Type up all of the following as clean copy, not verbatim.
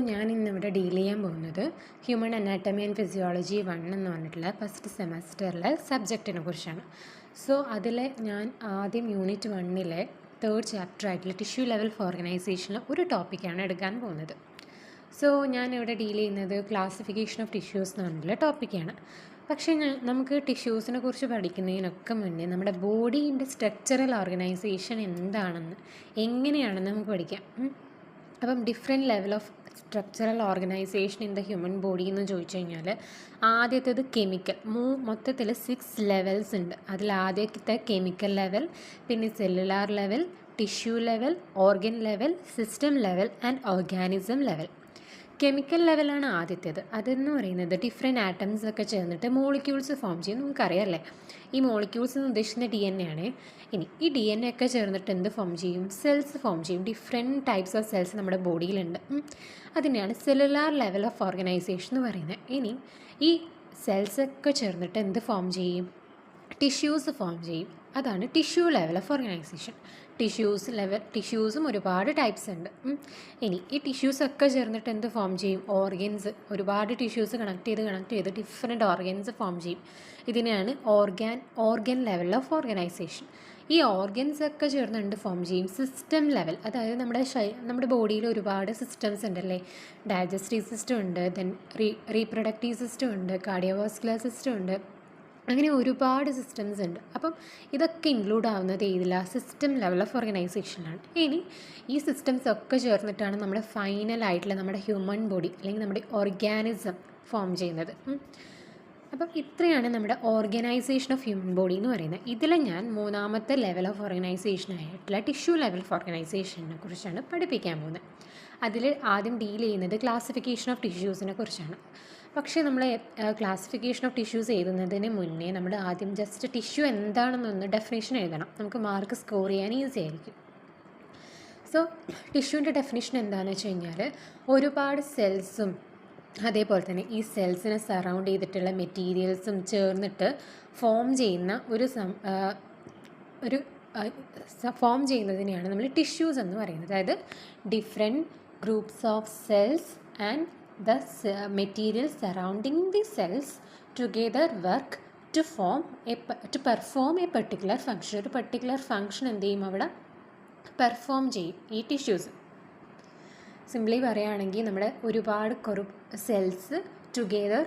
ഞാൻ ഇന്നിവിടെ ഡീൽ ചെയ്യാൻ പോകുന്നത് ഹ്യൂമൻ അനാറ്റമി ആൻഡ് ഫിസിയോളജി 1 എന്ന് പറഞ്ഞിട്ടുള്ള ഫസ്റ്റ് സെമസ്റ്ററിലെ സബ്ജക്റ്റിനെ കുറിച്ചാണ്. അതിൽ ഞാൻ ആദ്യം യൂണിറ്റ് 1-ലെ 3rd ചാപ്റ്റർ ആയിട്ടുള്ള ടിഷ്യൂ ലെവൽ ഓർഗനൈസേഷനിൽ ഒരു ടോപ്പിക്കാണ് എടുക്കാൻ പോകുന്നത്. ഞാനിവിടെ ഡീൽ ചെയ്യുന്നത് ക്ലാസിഫിക്കേഷൻ ഓഫ് ടിഷ്യൂസ് എന്ന് പറഞ്ഞിട്ടുള്ള ടോപ്പിക്കാണ്. പക്ഷേ നമുക്ക് ടിഷ്യൂസിനെ കുറിച്ച് പഠിക്കുന്നതിനൊക്കെ മുന്നേ നമ്മുടെ ബോഡീൻ്റെ സ്ട്രക്ചറൽ ഓർഗനൈസേഷൻ എന്താണെന്ന് എങ്ങനെയാണെന്ന് നമുക്ക് പഠിക്കാം. അപ്പം different level of structural organisation in the human body എന്ന് ചോദിച്ചു കഴിഞ്ഞാൽ ആദ്യത്തേത് കെമിക്കൽ. മൊത്തത്തിൽ 6 ലെവൽസ് ഉണ്ട്. അതിൽ ആദ്യത്തെ കെമിക്കൽ ലെവൽ, പിന്നെ cellular level, tissue level, organ level, system level and organism level. Chemical ലെവലാണ് ആദ്യത്തേത്. അതെന്ന് പറയുന്നത് ഡിഫറെൻറ്റ് ആറ്റംസ് ഒക്കെ ചേർന്നിട്ട് മോളിക്യൂൾസ് ഫോം ചെയ്യും. നമുക്കറിയാമല്ലേ, ഈ മോളിക്യൂൾസ് എന്ന് ഉദ്ദേശിക്കുന്ന DNA ആണ്. ഇനി ഈ DNA ഒക്കെ ചേർന്നിട്ട് എന്ത് ഫോം ചെയ്യും? സെൽസ് ഫോം ചെയ്യും. ഡിഫറെൻറ്റ് ടൈപ്സ് ഓഫ് സെൽസ് നമ്മുടെ ബോഡിയിലുണ്ട്. അതിനെയാണ് സെല്ലുലാർ ലെവൽ ഓഫ് ഓർഗനൈസേഷൻ എന്ന് പറയുന്നത്. ഇനി ഈ സെൽസൊക്കെ ചേർന്നിട്ട് എന്ത് ഫോം ചെയ്യും? ടിഷ്യൂസ് ഫോം ചെയ്യും. അതാണ് ടിഷ്യൂ ലെവൽ ഓഫ് ഓർഗനൈസേഷൻ. ടിഷ്യൂസും ഒരുപാട് ടൈപ്സ് ഉണ്ട്. ഇനി ഈ ടിഷ്യൂസൊക്കെ ചേർന്നിട്ട് എന്ത് ഫോം ചെയ്യും? ഓർഗൻസ്. ഒരുപാട് ടിഷ്യൂസ് കണക്ട് ചെയ്ത് ഡിഫറെൻറ്റ് ഓർഗൻസ് ഫോം ചെയ്യും. ഇതിനെയാണ് ഓർഗൻ ലെവൽ ഓഫ് ഓർഗനൈസേഷൻ. ഈ ഓർഗൻസ് ഒക്കെ ചേർന്നുകൊണ്ട് ഫോം ചെയ്യും സിസ്റ്റം ലെവൽ. അതായത് നമ്മുടെ ബോഡിയിൽ ഒരുപാട് സിസ്റ്റംസ് ഉണ്ടല്ലേ. ഡൈജസ്റ്റീവ് സിസ്റ്റം ഉണ്ട്, ദെൻ റീപ്രൊഡക്റ്റീവ് സിസ്റ്റം ഉണ്ട്, കാർഡിയോവാസ്കുലർ സിസ്റ്റം ഉണ്ട്, അങ്ങനെ ഒരുപാട് സിസ്റ്റംസ് ഉണ്ട്. അപ്പം ഇതൊക്കെ ഇൻക്ലൂഡ് ആവുന്നത് ഏതില്ല? സിസ്റ്റം ലെവൽ ഓഫ് ഓർഗനൈസേഷനാണ്. ഇനി ഈ സിസ്റ്റംസ് ഒക്കെ ചേർന്നിട്ടാണ് നമ്മുടെ ഫൈനലായിട്ടുള്ള നമ്മുടെ ഹ്യൂമൻ ബോഡി അല്ലെങ്കിൽ നമ്മുടെ ഓർഗാനിസം ഫോം ചെയ്യുന്നത്. അപ്പം ഇത്രയാണ് നമ്മുടെ ഓർഗനൈസേഷൻ ഓഫ് ഹ്യൂമൻ ബോഡി എന്ന് പറയുന്നത്. ഇതിൽ ഞാൻ 3ാമത്തെ ലെവൽ ഓഫ് ഓർഗനൈസേഷനായിട്ടുള്ള ടിഷ്യൂ ലെവൽ ഓഫ് ഓർഗനൈസേഷനെ കുറിച്ചാണ് പഠിപ്പിക്കാൻ പോകുന്നത്. അതിൽ ആദ്യം ഡീൽ ചെയ്യുന്നത് ക്ലാസിഫിക്കേഷൻ ഓഫ് ടിഷ്യൂസിനെ കുറിച്ചാണ്. പക്ഷേ നമ്മൾ ക്ലാസിഫിക്കേഷൻ ഓഫ് ടിഷ്യൂസ് എഴുതുന്നതിന് മുന്നേ നമ്മൾ ആദ്യം ജസ്റ്റ് ടിഷ്യൂ എന്താണെന്നൊന്ന് ഡെഫിനേഷൻ എഴുതണം. നമുക്ക് മാർക്ക് സ്കോർ ചെയ്യാൻ ഈസി ആയിരിക്കും. ടിഷ്യൂവിൻ്റെ ഡെഫിനേഷൻ എന്താണെന്ന് വെച്ച് കഴിഞ്ഞാൽ ഒരുപാട് സെൽസും അതേപോലെ തന്നെ ഈ സെൽസിനെ സറൗണ്ട് ചെയ്തിട്ടുള്ള മെറ്റീരിയൽസും ചേർന്നിട്ട് ഫോം ചെയ്യുന്നതിനെയാണ് നമ്മൾ ടിഷ്യൂസ് എന്ന് പറയുന്നത്. അതായത് different groups of cells and the materials surrounding the cells together work to perform a particular function. ഒരു പർട്ടിക്കുലർ ഫങ്ഷൻ എന്ത് ചെയ്യും? അവിടെ പെർഫോം ചെയ്യും ഈ ടിഷ്യൂസ്. സിംപ്ലി പറയുകയാണെങ്കിൽ നമ്മുടെ ഒരുപാട് സെൽസ് ടുഗെദർ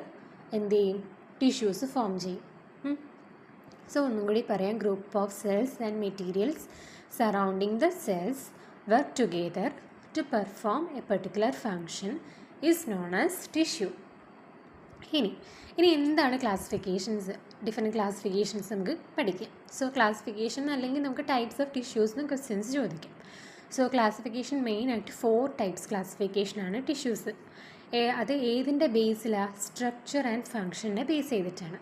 എന്ത് ചെയ്യും? ടിഷ്യൂസ് ഫോം ചെയ്യും. ഒന്നും കൂടി പറയാം. Group of cells and materials surrounding the cells work together to perform a particular function is known as tissue. ഇനി എന്താണ് ക്ലാസിഫിക്കേഷൻസ്? ഡിഫറെൻറ്റ് ക്ലാസിഫിക്കേഷൻസ് നമുക്ക് പഠിക്കാം. ക്ലാസിഫിക്കേഷൻ അല്ലെങ്കിൽ നമുക്ക് ടൈപ്സ് ഓഫ് ടിഷ്യൂസ് എന്ന് ക്വസ്റ്റ്യൻസ് ചോദിക്കാം. ക്ലാസിഫിക്കേഷൻ മെയിനായിട്ട് 4 ടൈപ്സ് ക്ലാസിഫിക്കേഷനാണ് ടിഷ്യൂസ്. അത് ഏതിൻ്റെ ബേസിലാണ്? സ്ട്രക്ചർ ആൻഡ് ഫങ്ഷനെ ബേസ് ചെയ്തിട്ടാണ്.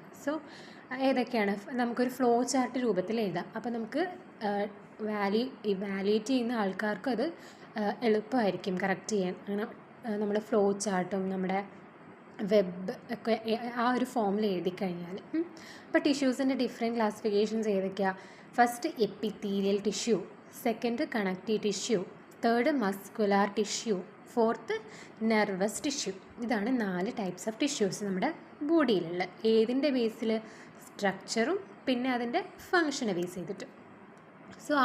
ഏതൊക്കെയാണ്? നമുക്കൊരു ഫ്ലോ ചാർട്ട് രൂപത്തിൽ എഴുതാം. അപ്പോൾ നമുക്ക് വാല്യുവേറ്റ് ചെയ്യുന്ന ആൾക്കാർക്കും അത് എളുപ്പമായിരിക്കും കറക്റ്റ് ചെയ്യാൻ. അങ്ങനെ നമ്മുടെ ഫ്ലോ ചാർട്ടും നമ്മുടെ വെബ് ഒക്കെ ആ ഒരു ഫോമിൽ എഴുതി കഴിഞ്ഞാൽ. അപ്പോൾ ടിഷ്യൂസിൻ്റെ ഡിഫറെൻറ്റ് ക്ലാസിഫിക്കേഷൻസ് ഏതൊക്കെയാണ്? First epithelial tissue, second connective tissue, third muscular tissue, fourth nervous tissue. ഇതാണ് 4 ടൈപ്സ് ഓഫ് ടിഷ്യൂസ് നമ്മുടെ ബോഡിയിലുള്ള. ഏതിൻ്റെ ബേസിൽ? സ്ട്രക്ചറും പിന്നെ അതിൻ്റെ ഫങ്ഷനെ ബേസ് ചെയ്തിട്ട്.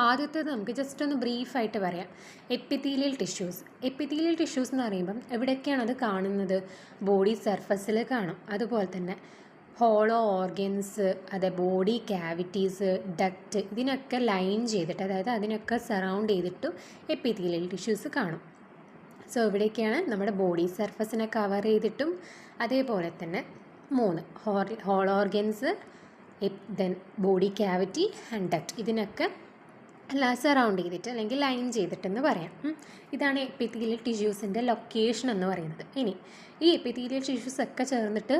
ആദ്യത്തേത് നമുക്ക് ജസ്റ്റ് ഒന്ന് ബ്രീഫായിട്ട് പറയാം. എപ്പിത്തീലിയൽ ടിഷ്യൂസ് എന്ന് പറയുമ്പം എവിടെയൊക്കെയാണ് അത് കാണുന്നത്? ബോഡി സർഫസിൽ കാണും. അതുപോലെ തന്നെ hollow organs, body cavities, duct, ഇതിനൊക്കെ ലൈൻ ചെയ്തിട്ട്, അതായത് അതിനൊക്കെ സറൗണ്ട് ചെയ്തിട്ട് എപ്പിത്തീലിയൽ ടിഷ്യൂസ് കാണും. ഇവിടെയൊക്കെയാണ് നമ്മുടെ ബോഡി സർഫസിനെ കവർ ചെയ്തിട്ടും. അതേപോലെ തന്നെ 3 hollow organs, then body cavity and duct, ഇതിനൊക്കെ സറൗണ്ട് ചെയ്തിട്ട് അല്ലെങ്കിൽ ലൈൻ ചെയ്തിട്ടെന്ന് പറയാം. ഇതാണ് എപ്പിത്തീലിയൽ ടിഷ്യൂസിൻ്റെ ലൊക്കേഷൻ എന്ന് പറയുന്നത്. ഇനി ഈ എപ്പിത്തീലിയൽ ടിഷ്യൂസ് ഒക്കെ ചേർന്നിട്ട്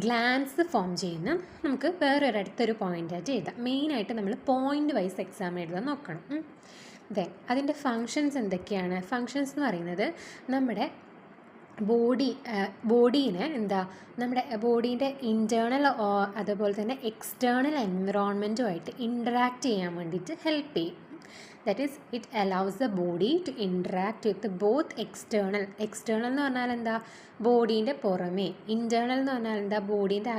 ഗ്ലാൻസ് ഫോം ചെയ്യുന്ന നമുക്ക് വേറൊരിടത്തൊരു പോയിൻ്റായിട്ട് എഴുതാം. മെയിനായിട്ട് നമ്മൾ പോയിൻ്റ് വൈസ് എക്സാം എഴുതാൻ നോക്കണം. ദെൻ അതിൻ്റെ ഫങ്ഷൻസ് എന്തൊക്കെയാണ്? ഫങ്ഷൻസ് എന്ന് പറയുന്നത് നമ്മുടെ ബോഡീനെ നമ്മുടെ ബോഡീൻ്റെ ഇൻറ്റേർണൽ അതുപോലെ തന്നെ എക്സ്റ്റേണൽ എൻവിറോൺമെൻറ്റുമായിട്ട് ഇൻറ്ററാക്ട് ചെയ്യാൻ വേണ്ടിയിട്ട് ഹെൽപ്പ് ചെയ്യും. That is it allows the body to interact with both external എന്ന് പറഞ്ഞാൽ എന്താ, ബോഡീൻ്റെ പുറമേ, ഇൻറ്റേർണൽ എന്ന് പറഞ്ഞാൽ എന്താ, ബോഡീൻ്റെ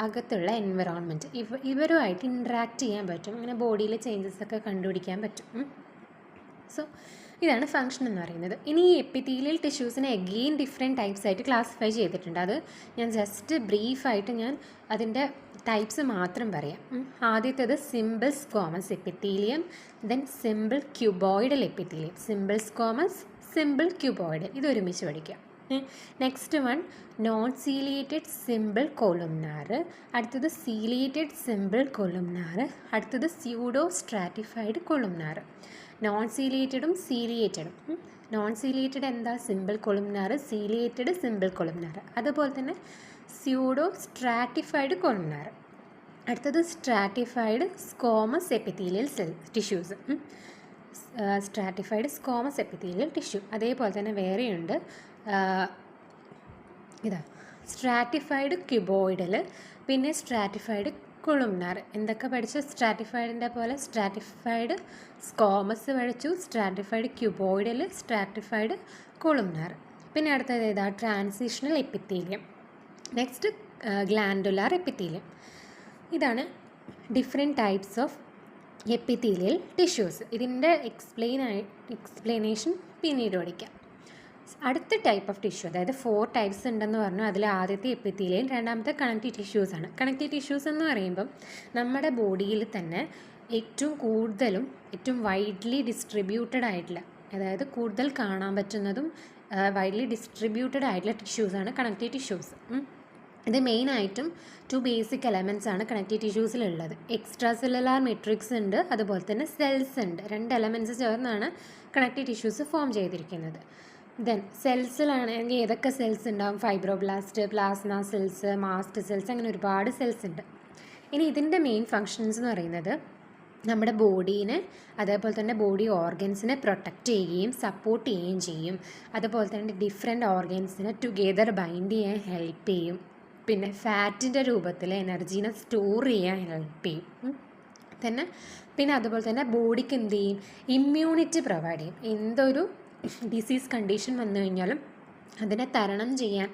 അകത്തുള്ള എൻവറോൺമെൻറ്റ്, ഇവരുമായിട്ട് ഇൻട്രാക്ട് ചെയ്യാൻ പറ്റും. അങ്ങനെ ബോഡിയിൽ ചേഞ്ചസ് ഒക്കെ കണ്ടുപിടിക്കാൻ പറ്റും. സോ ഇതാണ് ഫങ്ഷൻ എന്ന് പറയുന്നത്. ഇനി ഈ എപ്പിത്തീലിയൽ ടിഷ്യൂസിനെ എഗെയിൻ ഡിഫറെൻറ്റ് ടൈപ്സ് ആയിട്ട് ക്ലാസിഫൈ ചെയ്തിട്ടുണ്ട്. അത് ഞാൻ ജസ്റ്റ് ബ്രീഫായിട്ട് ഞാൻ അതിൻ്റെ ടൈപ്സ് മാത്രം പറയാം. ആദ്യത്തേത് simple squamous epithelium, then simple cuboidal epithelium. Simple squamous, simple cuboidal, ഇതൊരുമിച്ച് പഠിക്കാം. Next one non ciliated simple columnar, അടുത്തത് സീലിയേറ്റഡ് സിമ്പിൾ കൊളുംനാർ, അടുത്തത് സ്യൂഡോ സ്ട്രാറ്റിഫൈഡ് കൊളുംനാർ. നോൺ സീലിയേറ്റഡും സീലിയേറ്റഡും. നോൺ സീലിയേറ്റഡ് എന്താ, simple columnar, ciliated simple columnar. അതുപോലെ തന്നെ pseudostratified columnar. അടുത്തത് stratified squamous epithelial tissues. Stratified squamous epithelial tissue. അതേപോലെ തന്നെ വേറെയുണ്ട് ഇതാ സ്ട്രാറ്റിഫൈഡ് ക്യൂബോയിഡൽ, പിന്നെ സ്ട്രാറ്റിഫൈഡ് കൊളുംനാർ. എന്തൊക്കെ പഠിച്ചു? സ്ട്രാറ്റിഫൈഡിൻ്റെ പോലെ സ്ട്രാറ്റിഫൈഡ് സ്ക്വാമസ് പഠിച്ചു, സ്ട്രാറ്റിഫൈഡ് ക്യൂബോയിഡൽ, സ്ട്രാറ്റിഫൈഡ് കൊളുംനാർ. പിന്നെ അടുത്തത് ഏതാ, transitional epithelium. Next glandular epithelium. ഇതാണ് different types of epithelial tissues. ഇതിൻ്റെ എക്സ്പ്ലനേഷൻ പിന്നീട് പഠിക്കാം. അടുത്ത ടൈപ്പ് ഓഫ് ടിഷ്യൂ, അതായത് 4 ടൈപ്സ് ഉണ്ടെന്ന് പറഞ്ഞു. അതിൽ ആദ്യത്തെ എപ്പിത്തീലിയം, രണ്ടാമത്തെ കണക്റ്റീവ് ടിഷ്യൂസ് ആണ്. കണക്റ്റീവ് ടിഷ്യൂസ് എന്ന് പറയുമ്പം നമ്മുടെ ബോഡിയിൽ തന്നെ ഏറ്റവും വൈഡ്ലി ഡിസ്ട്രിബ്യൂട്ടഡ് ആയിട്ടുള്ള, അതായത് കൂടുതൽ കാണാൻ പറ്റുന്നതും വൈഡ്ലി ഡിസ്ട്രിബ്യൂട്ടഡ് ആയിട്ടുള്ള ടിഷ്യൂസാണ് കണക്റ്റീവ് ടിഷ്യൂസ്. ഇത് മെയിനായിട്ടും 2 ബേസിക് എലമെൻറ്റ്സ് ആണ് കണക്റ്റീവ് ടിഷ്യൂസിലുള്ളത്. എക്സ്ട്രാ സെല്ലുലാർ മെട്രിക്സ് ഉണ്ട്, അതുപോലെ തന്നെ സെൽസ് ഉണ്ട്. 2 എലമെൻറ്റ്സ് ചേർന്നാണ് കണക്റ്റീവ് ടിഷ്യൂസ് ഫോം ചെയ്തിരിക്കുന്നത്. ദെൻ സെൽസിലാണെങ്കിൽ ഏതൊക്കെ സെൽസ് ഉണ്ടാവും? Fibroblast, plasma cells, mast cells, അങ്ങനെ ഒരുപാട് സെൽസ് ഉണ്ട്. ഇനി ഇതിൻ്റെ മെയിൻ ഫങ്ഷൻസ് എന്ന് പറയുന്നത് നമ്മുടെ ബോഡീനെ, അതേപോലെ തന്നെ ബോഡി ഓർഗൻസിനെ പ്രൊട്ടക്റ്റ് ചെയ്യുകയും സപ്പോർട്ട് ചെയ്യുകയും ചെയ്യും. അതുപോലെ തന്നെ ഡിഫറെൻറ്റ് ഓർഗൻസിനെ ടുഗെദർ ബൈൻഡ് ചെയ്യാൻ ഹെൽപ്പ് ചെയ്യും. പിന്നെ ഫാറ്റിൻ്റെ രൂപത്തിൽ എനർജീനെ സ്റ്റോർ ചെയ്യാൻ ഹെൽപ്പ് ചെയ്യും. പിന്നെ അതുപോലെ തന്നെ ബോഡിക്ക് എന്ത് ചെയ്യും? ഇമ്മ്യൂണിറ്റി പ്രൊവൈഡ് ചെയ്യും. എന്തൊരു ഡിസീസ് കണ്ടീഷൻ വന്നു കഴിഞ്ഞാലും അതിനെ തരണം ചെയ്യാൻ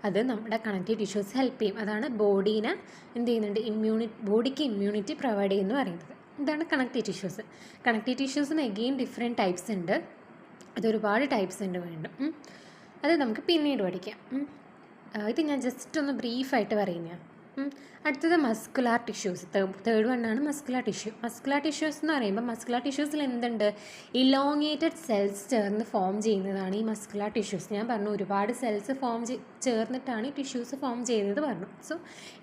അത് നമ്മുടെ കണക്റ്റീവ് ടിഷ്യൂസ് ഹെൽപ്പ് ചെയ്യും. അതാണ് ബോഡീനെ എന്ത് ചെയ്യുന്നുണ്ട്, ബോഡിക്ക് ഇമ്മ്യൂണിറ്റി പ്രൊവൈഡ് ചെയ്യുമെന്ന് പറയുന്നത്. ഇതാണ് കണക്റ്റീവ് ടിഷ്യൂസ്. കണക്റ്റീവ് ടിഷ്യൂസിന് അഗെയിൻ ഡിഫറെൻറ്റ് ടൈപ്സ് ഉണ്ട്. അതൊരുപാട് ടൈപ്സ് ഉണ്ട് വീണ്ടും. അത് നമുക്ക് പിന്നീട് പഠിക്കാം. ഇത് ഞാൻ ജസ്റ്റ് ഒന്ന് ബ്രീഫായിട്ട് പറയുന്നതാണ്. അടുത്തത് മസ്കുലാർ ടിഷ്യൂസ്. തേർഡ് വണ്ണാണ് മസ്കുലാർ ടിഷ്യൂ. മസ്കുലാർ ടിഷ്യൂസ് എന്ന് പറയുമ്പോൾ മസ്കുലാർ ടിഷ്യൂസിൽ എന്തുണ്ട്? ഇലോങ്ങേറ്റഡ് സെൽസ് ചേർന്ന് ഫോം ചെയ്യുന്നതാണ് ഈ മസ്കുലാർ ടിഷ്യൂസ്. ഞാൻ പറഞ്ഞു ഒരുപാട് സെൽസ് ചേർന്നിട്ടാണ് ഈ ടിഷ്യൂസ് ഫോം ചെയ്തത് പറഞ്ഞു. സോ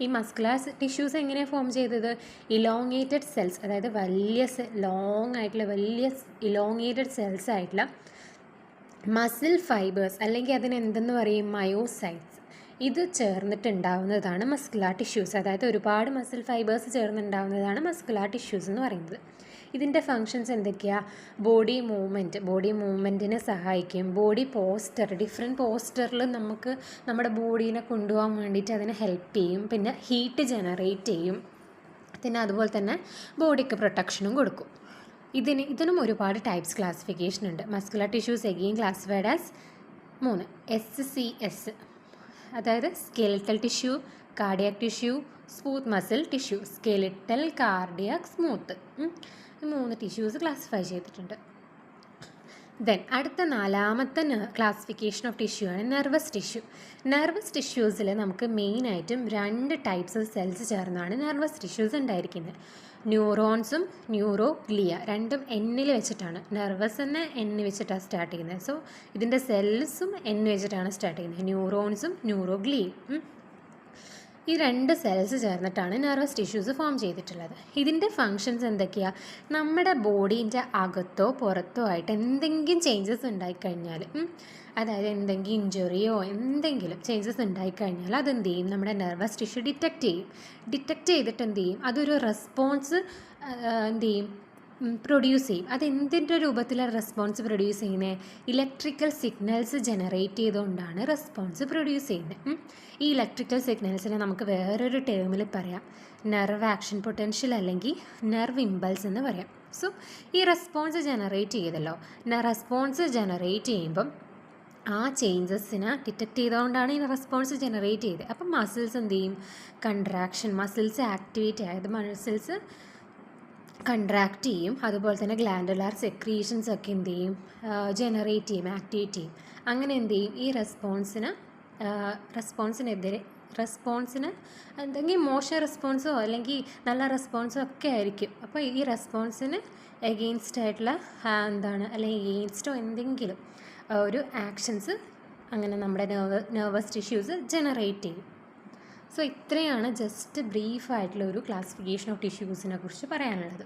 ഈ മസ്കുലാർ ടിഷ്യൂസ് എങ്ങനെയാണ് ഫോം ചെയ്തത്? ഇലോങ്ങേറ്റഡ് സെൽസ്, അതായത് ലോങ് ആയിട്ടുള്ള വലിയ ഇലോങ്ങേറ്റഡ് സെൽസ് ആയിട്ടുള്ള മസിൽ ഫൈബേഴ്സ്, അല്ലെങ്കിൽ അതിനെന്തെന്ന് പറയും, മയോസൈറ്റ്സ്, ഇത് ചേർന്നിട്ടുണ്ടാവുന്നതാണ് മസ്കുലാർ ടിഷ്യൂസ്. അതായത് ഒരുപാട് മസിൽ ഫൈബേഴ്സ് ചേർന്നുണ്ടാവുന്നതാണ് മസ്കുലാർ ടിഷ്യൂസ് എന്ന് പറയുന്നത്. ഇതിൻ്റെ ഫങ്ഷൻസ് എന്തൊക്കെയാണ്? ബോഡി മൂവ്മെൻറ്റിനെ സഹായിക്കും. ബോഡി പോസ്റ്റർ, ഡിഫറെൻറ്റ് പോസ്റ്ററിൽ നമുക്ക് നമ്മുടെ ബോഡീനെ കൊണ്ടുപോകാൻ വേണ്ടിയിട്ട് അതിനെ ഹെൽപ്പ് ചെയ്യും. പിന്നെ ഹീറ്റ് ജനറേറ്റ് ചെയ്യും. പിന്നെ അതുപോലെ തന്നെ ബോഡിക്ക് പ്രൊട്ടക്ഷനും കൊടുക്കും. ഇതിനും ഒരുപാട് ടൈപ്സ് ക്ലാസിഫിക്കേഷൻ ഉണ്ട്. Muscular tissues again classified as 3 SCS, അതായത് skeletal tissue, cardiac tissue, smooth muscle tissue. Skeletal, cardiac, smooth, ഈ 3 ടിഷ്യൂസ് ക്ലാസിഫൈ ചെയ്തിട്ടുണ്ട്. ദെൻ അടുത്ത 4ാമത്തെ ക്ലാസിഫിക്കേഷൻ ഓഫ് ടിഷ്യൂ ആണ് നെർവസ് ടിഷ്യൂ. നെർവസ് ടിഷ്യൂസിൽ നമുക്ക് മെയിനായിട്ടും 2 ടൈപ്സ് ഓഫ് സെൽസ് ചേർന്നാണ് നെർവസ് ടിഷ്യൂസ് ഉണ്ടായിരിക്കുന്നത്. ന്യൂറോൺസും ന്യൂറോഗ്ലിയ, രണ്ടും എന്നിൽ വെച്ചിട്ടാണ്. നെർവസ് തന്നെ എന്ന് വെച്ചിട്ടാണ് സ്റ്റാർട്ട് ചെയ്യുന്നത്. സോ ഇതിൻ്റെ സെൽസും എന്ന് വെച്ചിട്ടാണ് സ്റ്റാർട്ട് ചെയ്യുന്നത്. ന്യൂറോൺസും ന്യൂറോഗ്ലിയയും. ഈ 2 സെൽസ് ചേർന്നിട്ടാണ് നെർവസ് ടിഷ്യൂസ് ഫോം ചെയ്തിട്ടുള്ളത്. ഇതിൻ്റെ ഫങ്ഷൻസ് എന്തൊക്കെയാണ്? നമ്മുടെ ബോഡീൻ്റെ അകത്തോ പുറത്തോ ആയിട്ട് എന്തെങ്കിലും ചേഞ്ചസ് ഉണ്ടായിക്കഴിഞ്ഞാൽ, അതായത് എന്തെങ്കിലും ഇഞ്ചുറിയോ എന്തെങ്കിലും ചേഞ്ചസ് ഉണ്ടായിക്കഴിഞ്ഞാൽ അതെന്ത് ചെയ്യും? നമ്മുടെ നെർവസ് ടിഷ്യൂ ഡിറ്റക്റ്റ് ചെയ്തിട്ട് എന്ത് ചെയ്യും? അതൊരു റെസ്പോൺസ് എന്ത് ചെയ്യും? പ്രൊഡ്യൂസ് ചെയ്യും. അതെന്തിൻ്റെ രൂപത്തിലാണ് റെസ്പോൺസ് പ്രൊഡ്യൂസ് ചെയ്യുന്നത്? ഇലക്ട്രിക്കൽ സിഗ്നൽസ് ജനറേറ്റ് ചെയ്തുകൊണ്ടാണ് റെസ്പോൺസ് പ്രൊഡ്യൂസ് ചെയ്യുന്നത്. ഈ ഇലക്ട്രിക്കൽ സിഗ്നൽസിനെ നമുക്ക് വേറൊരു ടേമിൽ പറയാം, നെർവ് ആക്ഷൻ പൊട്ടൻഷ്യൽ അല്ലെങ്കിൽ നെർവ് ഇമ്പൾസ് എന്ന് പറയാം. സോ ഈ റെസ്പോൺസ് ജനറേറ്റ് ചെയ്തല്ലോ, റെസ്പോൺസ് ജനറേറ്റ് ചെയ്യുമ്പം ആ ചേഞ്ചസിനെ ഡിറ്റക്ട് ചെയ്തുകൊണ്ടാണ് ഈ റെസ്പോൺസ് ജനറേറ്റ് ചെയ്തത്. അപ്പം മസിൽസ് എന്ത് ചെയ്യും? കൺട്രാക്ഷൻ, മസിൽസ് ആക്ടിവേറ്റ് ആയത് മസിൽസ് കൺട്രാക്റ്റ് ചെയ്യും. അതുപോലെ തന്നെ ഗ്ലാൻഡുലാർ സെക്രീഷൻസ് ഒക്കെ എന്ത് ചെയ്യും? ജനറേറ്റ് ചെയ്യും, ആക്ടിവേറ്റ് ചെയ്യും. അങ്ങനെ എന്ത് ചെയ്യും? ഈ റെസ്പോൺസിന് എന്തെങ്കിലും മോശം റെസ്പോൺസോ അല്ലെങ്കിൽ നല്ല റെസ്പോൺസോ ഒക്കെ ആയിരിക്കും. അപ്പോൾ ഈ റെസ്പോൺസിന് എഗെയിൻസ്റ്റ് ആയിട്ടുള്ള അല്ലെങ്കിൽ എഗെയിൻസ്റ്റോ എന്തെങ്കിലും ഒരു ആക്ഷൻസ് അങ്ങനെ നമ്മുടെ നെർവസ് ടിഷ്യൂസ് ജനറേറ്റ് ചെയ്യും. സോ ഇത്രയാണ് ജസ്റ്റ് ബ്രീഫായിട്ടുള്ള ഒരു ക്ലാസിഫിക്കേഷൻ ഓഫ് ടിഷ്യൂസിനെ കുറിച്ച് പറയാനുള്ളത്.